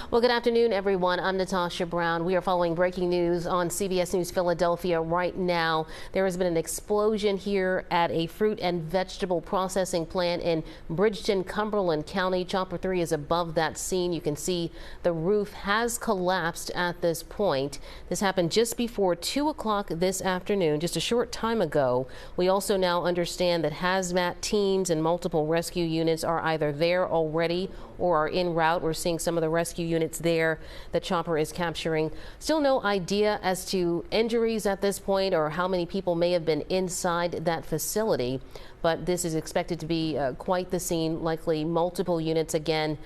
Well, good afternoon, everyone. I'm Natasha Brown. We are following breaking news on CBS News Philadelphia right now. There has been an explosion here at a fruit and vegetable processing plant in Bridgeton, Cumberland County. Chopper 3 is above that scene. You can see the roof has collapsed at this point. This happened just before 2 o'clock this afternoon, just a short time ago. We also now understand that hazmat teams and multiple rescue units are either there already or are en route. We're seeing some of the rescue units there that Chopper is capturing. Still no idea as to injuries at this point or how many people may have been inside that facility, but this is expected to be quite the scene, likely multiple units again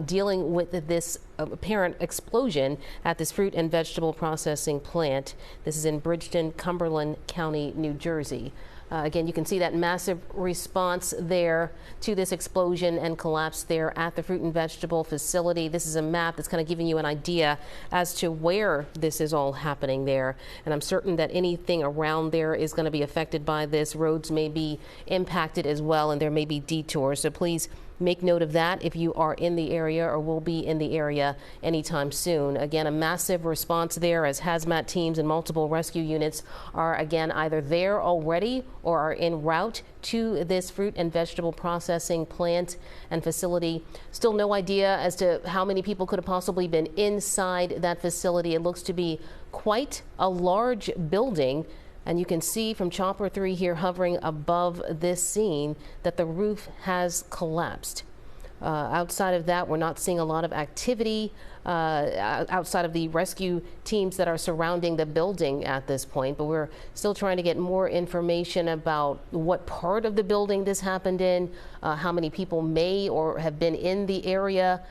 dealing with this apparent explosion at this fruit and vegetable processing plant. This is in Bridgeton, Cumberland County, New Jersey. Again, you can see that massive response there to this explosion and collapse there at the fruit and vegetable facility. This is a map that's kind of giving you an idea as to where this is all happening there. And I'm certain that anything around there is going to be affected by this. Roads may be impacted as well, and there may be detours. So please make note of that if you are in the area or will be in the area anytime soon. Again, a massive response there as hazmat teams and multiple rescue units are again either there already or are en route to this fruit and vegetable processing plant and facility. Still no idea as to how many people could have possibly been inside that facility. It looks to be quite a large building. And you can see from Chopper 3 here hovering above this scene that the roof has collapsed. Outside of that, we're not seeing a lot of activity outside of the rescue teams that are surrounding the building at this point. But we're still trying to get more information about what part of the building this happened in, how many people may or have been in the area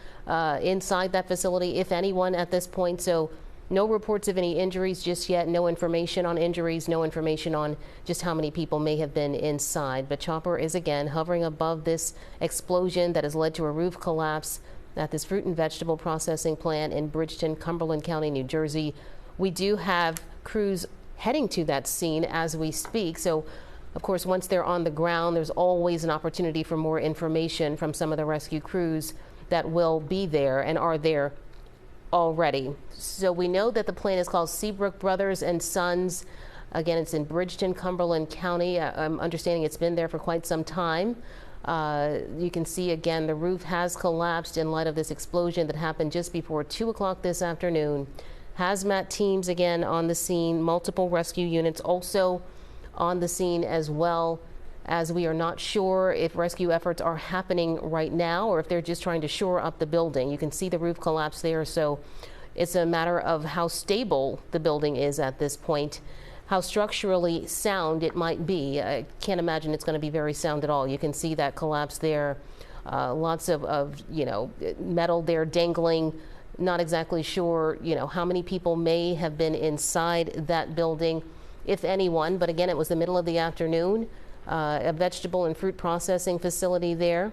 inside that facility, if anyone at this point. So no reports of any injuries just yet, no information on injuries, no information on just how many people may have been inside. But Chopper is again hovering above this explosion that has led to a roof collapse at this fruit and vegetable processing plant in Bridgeton, Cumberland County, New Jersey. We do have crews heading to that scene as we speak. So, of course, once they're on the ground, there's always an opportunity for more information from some of the rescue crews that will be there and are there already. So we know that the plant is called Seabrook Brothers and Sons. Again, it's in Bridgeton, Cumberland County. I'm understanding it's been there for quite some time. You can see again the roof has collapsed in light of this explosion that happened just before 2 o'clock this afternoon. Hazmat teams again on the scene, multiple rescue units also on the scene as well, as we are not sure if rescue efforts are happening right now or if they're just trying to shore up the building. You can see the roof collapse there, so it's a matter of how stable the building is at this point, how structurally sound it might be. I can't imagine it's going to be very sound at all. You can see that collapse there, lots of metal there dangling. Not exactly sure how many people may have been inside that building, if anyone, but again, it was the middle of the afternoon. A vegetable and fruit processing facility there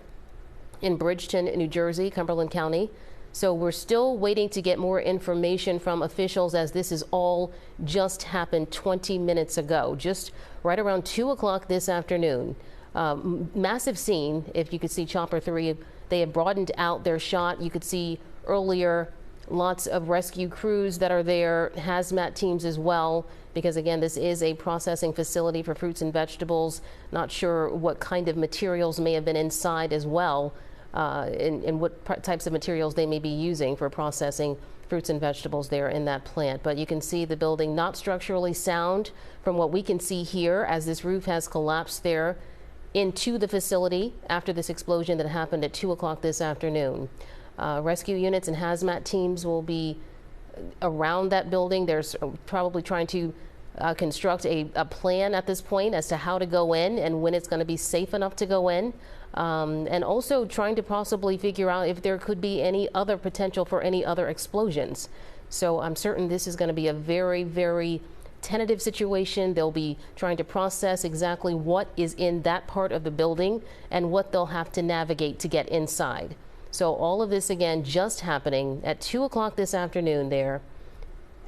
in Bridgeton, New Jersey, Cumberland County. So we're still waiting to get more information from officials, as this is all just happened 20 minutes ago, just right around 2 o'clock this afternoon. Massive scene. If you could see Chopper 3, they have broadened out their shot. You could see earlier lots of rescue crews that are there, hazmat teams as well, because again, this is a processing facility for fruits and vegetables. Not sure what kind of materials may have been inside as well, and what types of materials they may be using for processing fruits and vegetables there in that plant. But you can see the building not structurally sound from what we can see here, as this roof has collapsed there into the facility after this explosion that happened at 2 o'clock this afternoon. Rescue units and hazmat teams will be around that building. They're probably trying to construct a plan at this point as to how to go in and when it's going to be safe enough to go in, and also trying to possibly figure out if there could be any other potential for any other explosions. So I'm certain this is going to be a very, very tentative situation. They'll be trying to process exactly what is in that part of the building and what they'll have to navigate to get inside. So all of this again just happening at 2 o'clock this afternoon there.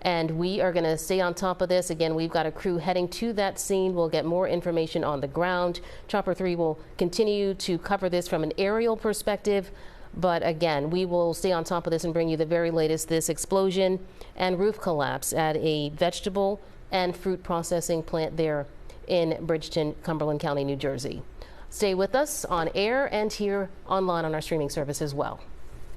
And we are going to stay on top of this. Again, we've got a crew heading to that scene. We'll get more information on the ground. Chopper 3 will continue to cover this from an aerial perspective. But again, we will stay on top of this and bring you the very latest. This explosion and roof collapse at a vegetable and fruit processing plant there in Bridgeton, Cumberland County, New Jersey. Stay with us on air and here online on our streaming service as well.